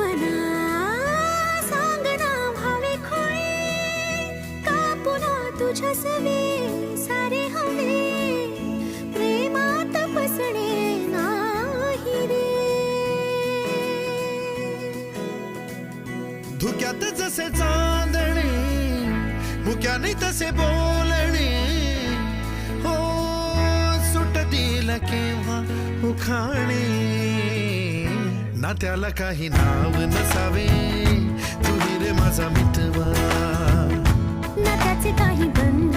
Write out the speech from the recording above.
मना सांगना भावे खोळे का पुन्हा तुझ्या सवे सारे हवे प्रेमात फसणे नाही रे. धुक्यात जसे चांदणे मुक्याने तसे बोलणे हो सुटतील केव्हा उखाणे ना त्याला काही नाव नसावे तुही रे माझा मितवा ना त्याचे काही बंध